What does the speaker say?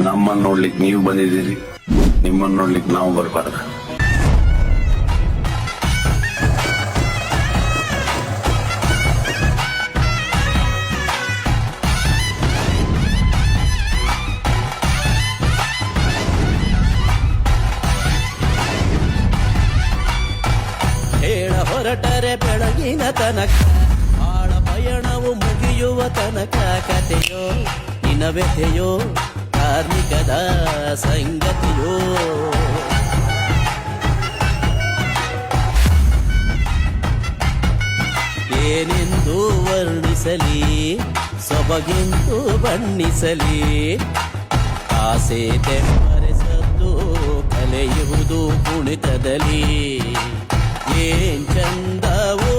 ನಮ್ಮನ್ನ ನೋಡ್ಲಿಕ್ಕೆ ನೀವು ಬಂದಿದ್ದೀರಿ, ನಿಮ್ಮನ್ನ ನೋಡ್ಲಿಕ್ಕೆ ನಾವು ಬರಬಾರ್ದು. ಹೇಳ ಹೊರಟರೆ ಬೆಳಗಿನ ತನಕ, ಆಳ ಪಯಣವು ಮುಗಿಯುವ ತನಕ ಕಥೆಯೋ ಇನವೆತೆಯೋ ಕಾರ್ಮಿಕದ ಸಂಗತಿಯೋ. ಏನೆಂದು ವರ್ಣಿಸಲಿ, ಸೊಬಗೆಂದು ಬಣ್ಣಿಸಲಿ, ಆಸೆ ತೆಮ್ಮರೆಸದ್ದು ಕಲೆಯುವುದು ಕುಣಿತದಲ್ಲಿ. ಏನ್ ಚಂದವೋ